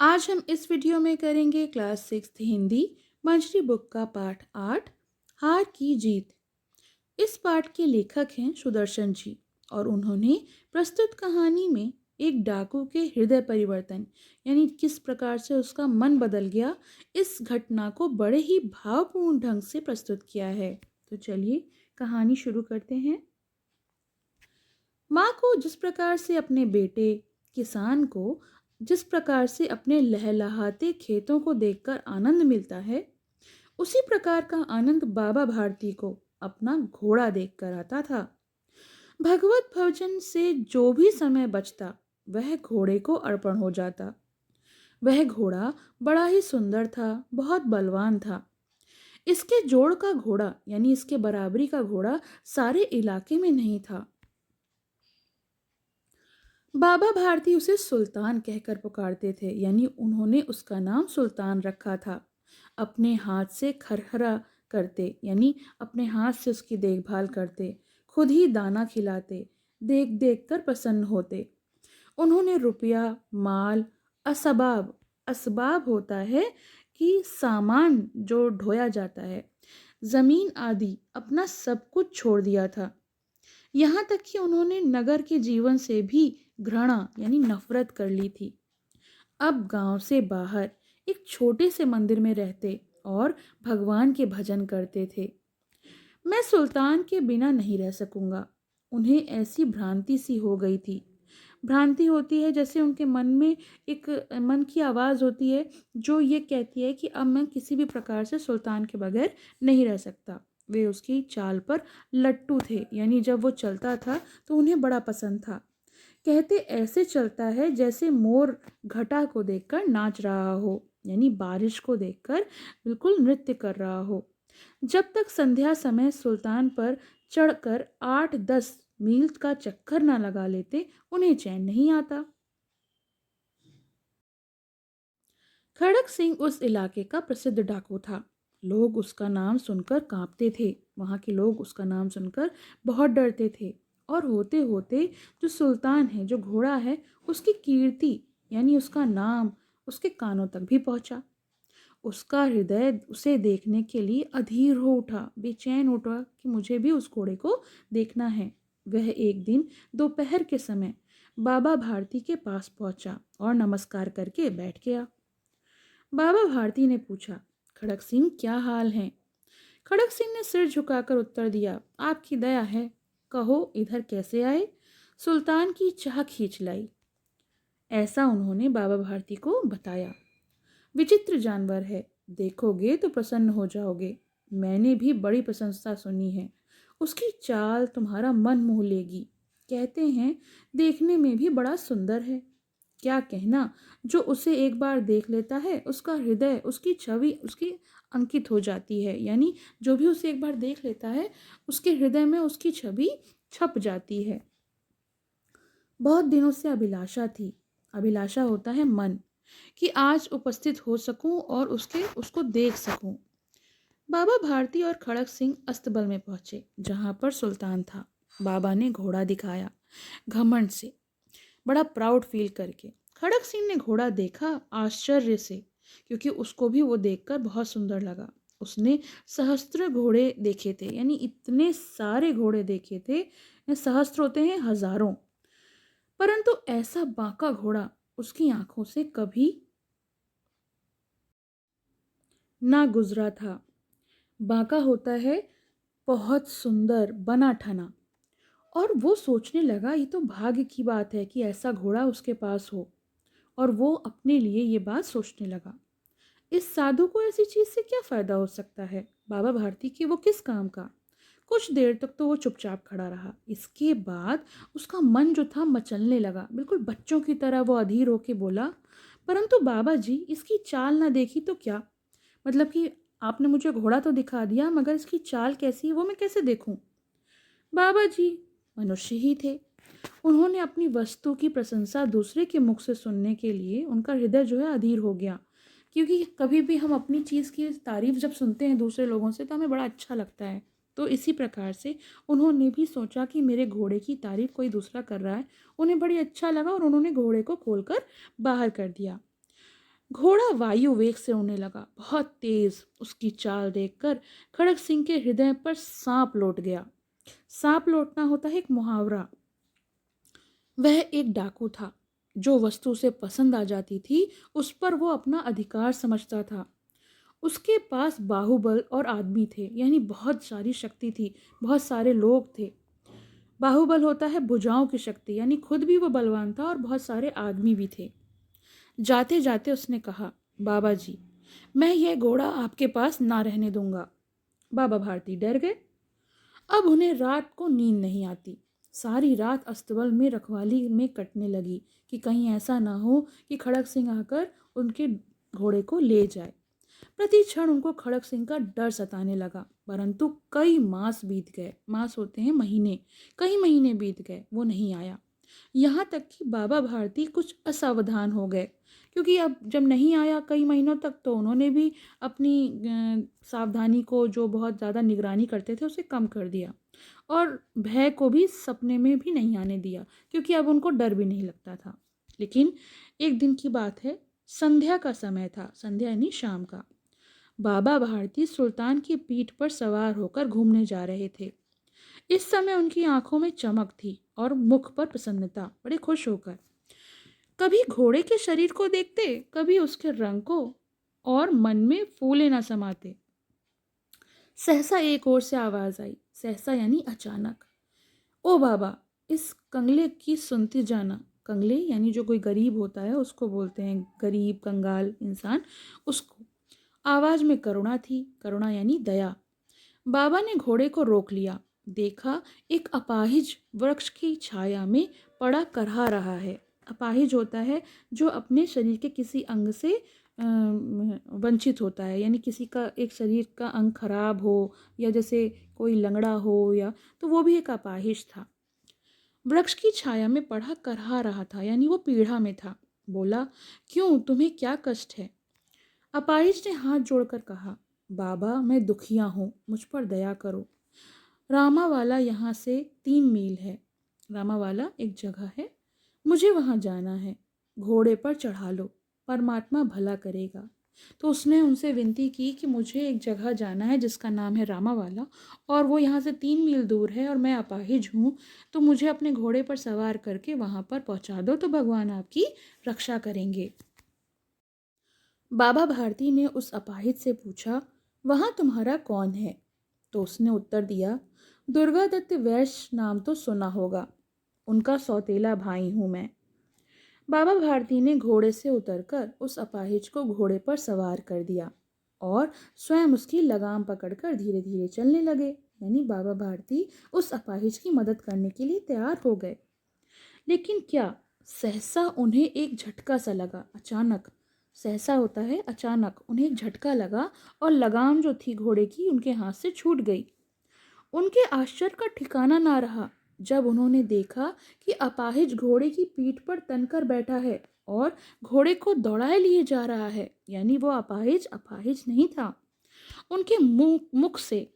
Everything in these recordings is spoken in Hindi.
आज हम इस वीडियो में करेंगे क्लास 6 हिंदी मंजरी बुक का पाठ 8 हार की जीत। इस पाठ के लेखक हैं सुदर्शन जी और उन्होंने प्रस्तुत कहानी में एक डाकू के हृदय परिवर्तन यानी किस प्रकार से उसका मन बदल गया, इस घटना को बड़े ही भावपूर्ण ढंग से प्रस्तुत किया है। तो चलिए कहानी शुरू करते हैं। माँ को जिस प्रकार से अपने बेटे किसान को जिस प्रकार से अपने लहलहाते खेतों को देखकर आनंद मिलता है, उसी प्रकार का आनंद बाबा भारती को अपना घोड़ा देखकर आता था। भगवत भजन से जो भी समय बचता वह घोड़े को अर्पण हो जाता। वह घोड़ा बड़ा ही सुंदर था, बहुत बलवान था। इसके जोड़ का घोड़ा यानी इसके बराबरी का घोड़ा सारे इलाके में नहीं था। बाबा भारती उसे सुल्तान कहकर पुकारते थे, यानी उन्होंने उसका नाम सुल्तान रखा था। अपने हाथ से खरहरा करते यानी अपने हाथ से उसकी देखभाल करते, खुद ही दाना खिलाते, देख देख कर प्रसन्न होते। उन्होंने रुपया, माल, असबाब, असबाब होता है कि सामान जो ढोया जाता है, जमीन आदि अपना सब कुछ छोड़ दिया था। यहाँ तक कि उन्होंने नगर के जीवन से भी घृणा यानी नफरत कर ली थी। अब गांव से बाहर एक छोटे से मंदिर में रहते और भगवान के भजन करते थे। मैं सुल्तान के बिना नहीं रह सकूंगा। उन्हें ऐसी भ्रांति सी हो गई थी। भ्रांति होती है जैसे उनके मन में एक मन की आवाज़ होती है जो ये कहती है कि अब मैं किसी भी प्रकार से सुल्तान के बगैर नहीं रह सकता। वे उसकी चाल पर लट्टू थे, यानी जब वो चलता था तो उन्हें बड़ा पसंद था। कहते ऐसे चलता है जैसे मोर घटा को देखकर नाच रहा हो, यानी बारिश को देखकर बिल्कुल नृत्य कर रहा हो। जब तक संध्या समय सुल्तान पर चढ़कर 8-10 मील का चक्कर न लगा लेते, उन्हें चैन नहीं आता। खड़क सिंह उस इलाके का प्रसिद्ध डाकू था। लोग उसका नाम सुनकर कांपते थे। वहाँ के लोग उसका नाम सुनकर बहुत डरते थे। और होते होते जो सुल्तान है, जो घोड़ा है, उसकी कीर्ति यानी उसका नाम उसके कानों तक भी पहुंचा। उसका हृदय उसे देखने के लिए अधीर हो उठा, बेचैन उठा कि मुझे भी उस घोड़े को देखना है। वह एक दिन दोपहर के समय बाबा भारती के पास पहुंचा और नमस्कार करके बैठ गया। बाबा भारती ने पूछा, खड़क सिंह क्या हाल है? खड़क सिंह ने सिर झुकाकर उत्तर दिया, आपकी दया है। कहो इधर कैसे आए? सुल्तान की चाह खींच लाई। ऐसा उन्होंने बाबा भारती को बताया। विचित्र जानवर है, देखोगे तो प्रसन्न हो जाओगे। मैंने भी बड़ी प्रशंसा सुनी है। उसकी चाल तुम्हारा मन मोह लेगी। कहते हैं देखने में भी बड़ा सुंदर है। क्या कहना, जो उसे एक बार देख लेता है उसका हृदय उसकी छवि उसकी अंकित हो जाती है, यानी जो भी उसे एक बार देख लेता है उसके हृदय में उसकी छवि छप जाती है। बहुत दिनों से अभिलाषा थी। अभिलाषा होता है मन, कि आज उपस्थित हो सकूं और उसको देख सकूं। बाबा भारती और खड़क सिंह अस्तबल में पहुंचे जहां पर सुल्तान था। बाबा ने घोड़ा दिखाया, घमंड से, बड़ा प्राउड फील करके। खड़क सिंह ने घोड़ा देखा आश्चर्य से, क्योंकि उसको भी वो देखकर बहुत सुंदर लगा। उसने सहस्त्र घोड़े देखे थे, यानी इतने सारे घोड़े देखे थे। सहस्त्र होते हैं हजारों, परंतु ऐसा बांका घोड़ा उसकी आंखों से कभी ना गुजरा था। बांका होता है बहुत सुंदर बना ठना। और वो सोचने लगा ये तो भाग्य की बात है कि ऐसा घोड़ा उसके पास हो। और वो अपने लिए ये बात सोचने लगा, इस साधु को ऐसी चीज से क्या फायदा हो सकता है? बाबा भारती की वो किस काम का? कुछ देर तक तो वो चुपचाप खड़ा रहा। इसके बाद उसका मन जो था मचलने लगा। बिल्कुल बच्चों की तरह वो अधीर होके बोला, परंतु बाबा जी इसकी चाल ना देखी तो क्या? मतलब कि आपने मुझे घोड़ा तो दिखा दिया, मगर इसकी चाल कैसी है वो मैं कैसे देखूं? बाबा जी मनुष्य ही थे। उन्होंने अपनी वस्तु की प्रशंसा दूसरे के मुख से सुनने के लिए उनका हृदय जो है अधीर हो गया। क्योंकि कभी भी हम अपनी चीज़ की तारीफ जब सुनते हैं दूसरे लोगों से तो हमें बड़ा अच्छा लगता है। तो इसी प्रकार से उन्होंने भी सोचा कि मेरे घोड़े की तारीफ कोई दूसरा कर रहा है। उन्हें बड़ी अच्छा लगा और उन्होंने घोड़े को खोलकर बाहर कर दिया। घोड़ा वायु वेग से उड़ने लगा, बहुत तेज। उसकी चाल देखकर खड़क सिंह के हृदय पर सांप लौट गया। सांप लौटना होता है एक मुहावरा। वह एक डाकू था। जो वस्तु उसे पसंद आ जाती थी उस पर वो अपना अधिकार समझता था। उसके पास बाहुबल और आदमी थे, यानी बहुत सारी शक्ति थी, बहुत सारे लोग थे। बाहुबल होता है भुजाओं की शक्ति, यानी खुद भी वो बलवान था और बहुत सारे आदमी भी थे। जाते जाते उसने कहा, बाबा जी, मैं यह घोड़ा आपके पास ना रहने दूंगा। बाबा भारती डर गए। अब उन्हें रात को नींद नहीं आती। सारी रात अस्तबल में रखवाली में कटने लगी कि कहीं ऐसा ना हो कि खड़क सिंह आकर उनके घोड़े को ले जाए। प्रति क्षण उनको खड़क सिंह का डर सताने लगा। परंतु कई मास बीत गए। मास होते हैं महीने। कई महीने बीत गए, वो नहीं आया। यहाँ तक कि बाबा भारती कुछ असावधान हो गए, क्योंकि अब जब नहीं आया कई महीनों तक, तो उन्होंने भी अपनी सावधानी को, जो बहुत ज़्यादा निगरानी करते थे, उसे कम कर दिया और भय को भी सपने में भी नहीं आने दिया, क्योंकि अब उनको डर भी नहीं लगता था। लेकिन एक दिन की बात है, संध्या का समय था, संध्या यानी शाम का। बाबा भारती सुल्तान की पीठ पर सवार होकर घूमने जा रहे थे। इस समय उनकी आंखों में चमक थी और मुख पर प्रसन्नता, बड़े खुश होकर। कभी घोड़े के शरीर को देखते, कभी उसके रंग को, और मन में फूले ना समाते। सहसा एक ओर से आवाज आई। सहसा यानी अचानक। ओ बाबा, इस कंगले की सुनती जाना। कंगले यानी जो कोई गरीब होता है उसको बोलते हैं, गरीब कंगाल इंसान, उसको। आवाज में करुणा थी, करुणा यानी दया। बाबा ने घोड़े को रोक लिया। देखा, एक अपाहिज वृक्ष की छाया में पड़ा करहा रहा है। अपाहिज होता है जो अपने शरीर के किसी अंग से वंचित होता है, यानी किसी का एक शरीर का अंग खराब हो, या जैसे कोई लंगड़ा हो, या तो वो भी एक अपाहिज था। वृक्ष की छाया में पड़ा करहा रहा था, यानी वो पीढ़ा में था। बोला, क्यों, तुम्हें क्या कष्ट है? अपाहिज ने हाथ जोड़कर कहा, बाबा, मैं दुखिया हूँ, मुझ पर दया करो। रामावाला यहाँ से 3 मील है। रामावाला एक जगह है, मुझे वहाँ जाना है। घोड़े पर चढ़ा लो, परमात्मा भला करेगा। तो उसने उनसे विनती की कि मुझे एक जगह जाना है जिसका नाम है रामावाला, और वो यहाँ से 3 मील दूर है, और मैं अपाहिज हूँ, तो मुझे अपने घोड़े पर सवार करके वहाँ पर पहुँचा दो, तो भगवान आपकी रक्षा करेंगे। बाबा भारती ने उस अपाहिज से पूछा, वहाँ तुम्हारा कौन है? तो उसने उत्तर दिया, दुर्गा दत्त वैश्य नाम तो सुना होगा, उनका सौतेला भाई हूँ मैं। बाबा भारती ने घोड़े से उतरकर उस अपाहिज को घोड़े पर सवार कर दिया और स्वयं उसकी लगाम पकड़कर धीरे धीरे चलने लगे, यानी बाबा भारती उस अपाहिज की मदद करने के लिए तैयार हो गए। लेकिन क्या, सहसा उन्हें एक झटका सा लगा। अचानक, सहसा होता है अचानक, उन्हें एक झटका लगा और लगाम जो थी घोड़े की उनके हाथ से छूट गई। उनके आश्चर्य का ठिकाना ना रहा जब उन्होंने देखा कि अपाहिज घोड़े की पीठ पर तनकर बैठा है और घोड़े को दौड़ाए लिए जा रहा है, यानी वो अपाहिज अपाहिज नहीं था। उनके मुख से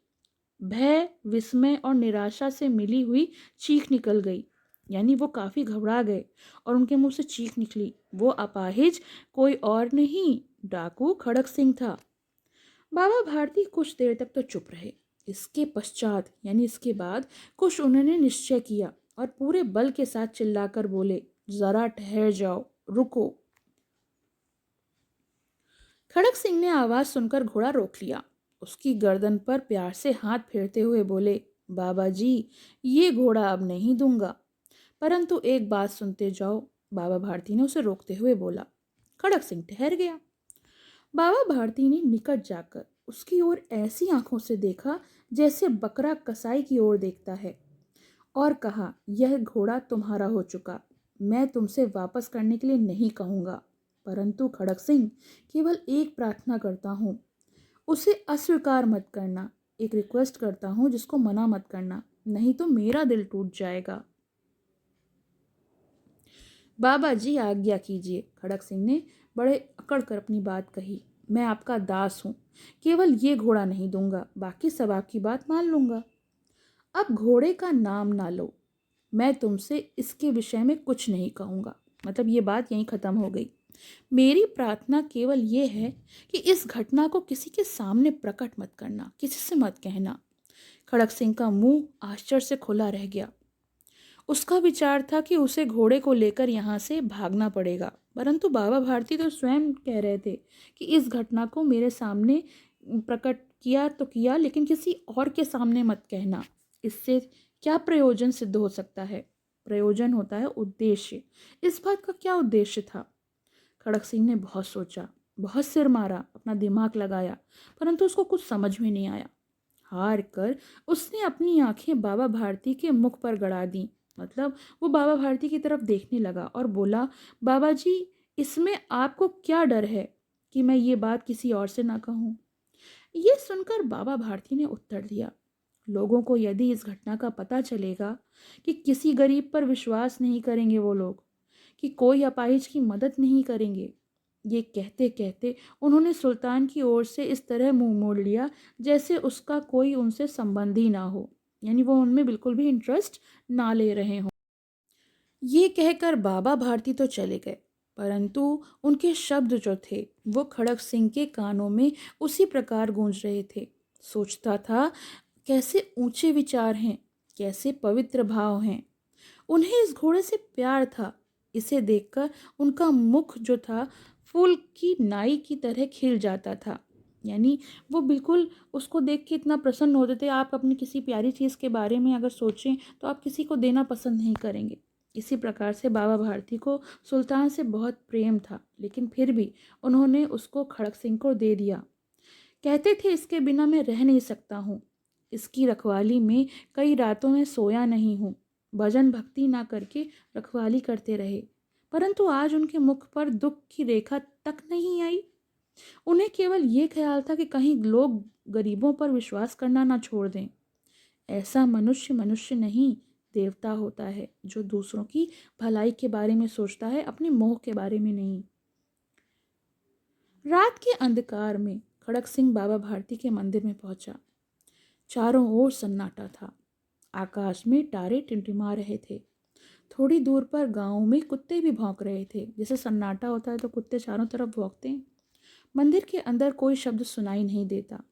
भय, विस्मय और निराशा से मिली हुई चीख निकल गई, यानी वो काफी घबरा गए और उनके मुंह से चीख निकली। वो अपाहिज कोई और नहीं, डाकू खड़क सिंह था। बाबा भारती कुछ देर तक तो चुप रहे। इसके पश्चात, यानी इसके बाद, कुछ उन्होंने निश्चय किया और पूरे बल के साथ चिल्लाकर बोले, जरा ठहर जाओ, रुको। खड़क सिंह ने आवाज सुनकर घोड़ा रोक लिया। उसकी गर्दन पर प्यार से हाथ फेरते हुए बोले, बाबा जी, ये घोड़ा अब नहीं दूंगा, परंतु एक बात सुनते जाओ। बाबा भारती ने उसे रोकते हुए बोला। खड़क सिंह ठहर गया। बाबा भारती ने निकट जाकर उसकी ओर ऐसी आंखों से देखा जैसे बकरा कसाई की ओर देखता है, और कहा, यह घोड़ा तुम्हारा हो चुका, मैं तुमसे वापस करने के लिए नहीं कहूँगा, परंतु खड़क सिंह, केवल एक प्रार्थना करता हूँ, उसे अस्वीकार मत करना। एक रिक्वेस्ट करता हूँ जिसको मना मत करना, नहीं तो मेरा दिल टूट जाएगा। बाबा जी, आज्ञा कीजिए। खड़क सिंह ने बड़े अकड़ कर अपनी बात कही, मैं आपका दास हूँ, केवल ये घोड़ा नहीं दूंगा, बाकी सब आपकी बात मान लूंगा। अब घोड़े का नाम ना लो, मैं तुमसे इसके विषय में कुछ नहीं कहूँगा, मतलब ये बात यहीं ख़त्म हो गई। मेरी प्रार्थना केवल ये है कि इस घटना को किसी के सामने प्रकट मत करना, किसी से मत कहना। खड़क सिंह का मुंह आश्चर्य से खुला रह गया। उसका विचार था कि उसे घोड़े को लेकर यहाँ से भागना पड़ेगा, परंतु बाबा भारती तो स्वयं कह रहे थे कि इस घटना को मेरे सामने प्रकट किया तो किया, लेकिन किसी और के सामने मत कहना। इससे क्या प्रयोजन सिद्ध हो सकता है? प्रयोजन होता है उद्देश्य। इस बात का क्या उद्देश्य था? खड़क सिंह ने बहुत सोचा, बहुत सिर मारा, अपना दिमाग लगाया, परंतु उसको कुछ समझ में नहीं आया। हार कर उसने अपनी आंखें बाबा भारती के मुख पर गड़ा दी। मतलब वो बाबा भारती की तरफ देखने लगा और बोला, बाबा जी, इसमें आपको क्या डर है कि मैं ये बात किसी और से ना कहूँ? ये सुनकर बाबा भारती ने उत्तर दिया, लोगों को यदि इस घटना का पता चलेगा कि किसी गरीब पर विश्वास नहीं करेंगे वो लोग, कि कोई अपाहिज की मदद नहीं करेंगे। ये कहते कहते उन्होंने सुल्तान की ओर से इस तरह मुंह मोड़ लिया जैसे उसका कोई उनसे संबंध ही ना हो, यानी वो उनमें बिल्कुल भी इंटरेस्ट ना ले रहे हों। ये कहकर बाबा भारती तो चले गए, परंतु उनके शब्द जो थे वो खड़क सिंह के कानों में उसी प्रकार गूंज रहे थे। सोचता था, कैसे ऊंचे विचार हैं, कैसे पवित्र भाव हैं। उन्हें इस घोड़े से प्यार था। इसे देखकर उनका मुख जो था फूल की नाई की तरह खिल जाता था। यानी वो बिल्कुल उसको देख के इतना प्रसन्न होते थे। आप अपनी किसी प्यारी चीज़ के बारे में अगर सोचें तो आप किसी को देना पसंद नहीं करेंगे। इसी प्रकार से बाबा भारती को सुल्तान से बहुत प्रेम था, लेकिन फिर भी उन्होंने उसको खड़क सिंह को दे दिया। कहते थे, इसके बिना मैं रह नहीं सकता हूँ। इसकी रखवाली में कई रातों में सोया नहीं हूँ। भजन भक्ति ना करके रखवाली करते रहे, परंतु आज उनके मुख पर दुख की रेखा तक नहीं आई। उन्हें केवल ये ख्याल था कि कहीं लोग गरीबों पर विश्वास करना ना छोड़ दें। ऐसा मनुष्य मनुष्य नहीं, देवता होता है, जो दूसरों की भलाई के बारे में सोचता है, अपने मोह के बारे में नहीं। रात के अंधकार में खड़क सिंह बाबा भारती के मंदिर में पहुंचा। चारों ओर सन्नाटा था। आकाश में तारे टिमटिमा रहे थे। थोड़ी दूर पर गांव में कुत्ते भी भौंक रहे थे। जैसे सन्नाटा होता है तो कुत्ते चारों तरफ भौंकते हैं। मंदिर के अंदर कोई शब्द सुनाई नहीं देता।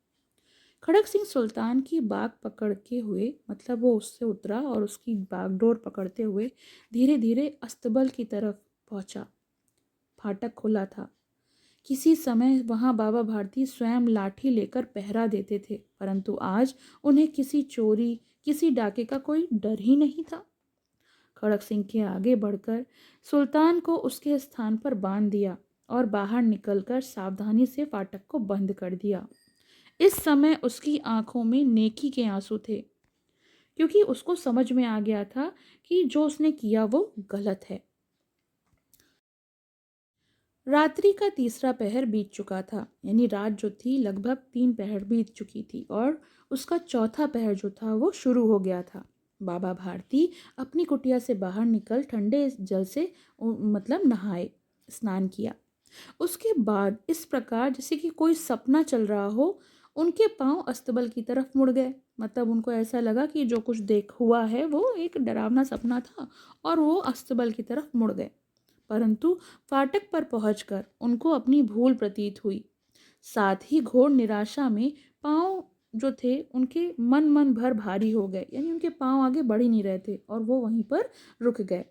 खड़क सिंह सुल्तान की बाग पकड़ के हुए, मतलब वो उससे उतरा और उसकी बागडोर पकड़ते हुए धीरे धीरे अस्तबल की तरफ पहुंचा। फाटक खुला था। किसी समय वहां बाबा भारती स्वयं लाठी लेकर पहरा देते थे, परंतु आज उन्हें किसी चोरी, किसी डाके का कोई डर ही नहीं था। खड़क सिंह के आगे बढ़कर सुल्तान को उसके स्थान पर बांध दिया और बाहर निकलकर सावधानी से फाटक को बंद कर दिया। इस समय उसकी आंखों में नेकी के आंसू थे, क्योंकि उसको समझ में आ गया था कि जो उसने किया वो गलत है। रात्रि का तीसरा पहर बीत चुका था, यानी रात जो थी लगभग 3 पहर बीत चुकी थी और उसका चौथा पहर जो था वो शुरू हो गया था। बाबा भारती अपनी कुटिया से बाहर निकल ठंडे जल से मतलब नहाए, स्नान किया। उसके बाद इस प्रकार जैसे कि कोई सपना चल रहा हो, उनके पांव अस्तबल की तरफ मुड़ गए। मतलब उनको ऐसा लगा कि जो कुछ देख हुआ है वो एक डरावना सपना था और वो अस्तबल की तरफ मुड़ गए। परंतु फाटक पर पहुंचकर उनको अपनी भूल प्रतीत हुई। साथ ही घोर निराशा में पांव जो थे उनके मन मन भर भारी हो गए, यानी उनके पांव आगे बढ़ ही नहीं रहे थे और वो वहीं पर रुक गए।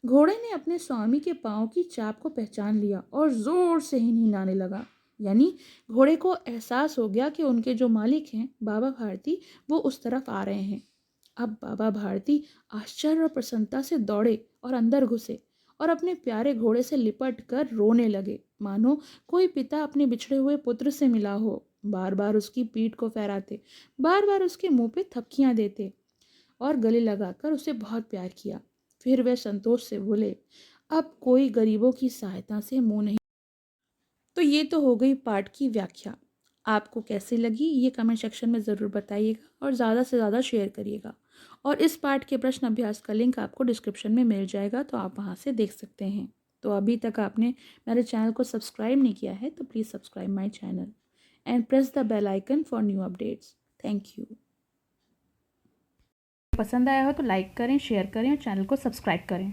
घोड़े ने अपने स्वामी के पांव की चाप को पहचान लिया और जोर से ही हिलाने लगा। यानी घोड़े को एहसास हो गया कि उनके जो मालिक हैं बाबा भारती वो उस तरफ आ रहे हैं। अब बाबा भारती आश्चर्य और प्रसन्नता से दौड़े और अंदर घुसे और अपने प्यारे घोड़े से लिपट कर रोने लगे, मानो कोई पिता अपने बिछड़े हुए पुत्र से मिला हो। बार बार उसकी पीठ को फहराते, बार बार उसके मुंह पे थपकियां देते और गले लगाकर उसे बहुत प्यार किया। फिर वे संतोष से बोले, अब कोई गरीबों की सहायता से मुंह नहीं। तो ये तो हो गई पाठ की व्याख्या। आपको कैसी लगी ये कमेंट सेक्शन में ज़रूर बताइएगा और ज़्यादा से ज़्यादा शेयर करिएगा। और इस पाठ के प्रश्न अभ्यास का लिंक आपको डिस्क्रिप्शन में मिल जाएगा, तो आप वहाँ से देख सकते हैं। तो अभी तक आपने मेरे चैनल को सब्सक्राइब नहीं किया है तो please subscribe my channel and press the bell icon for new updates. Thank you. पसंद आया हो तो लाइक करें, शेयर करें और चैनल को सब्सक्राइब करें।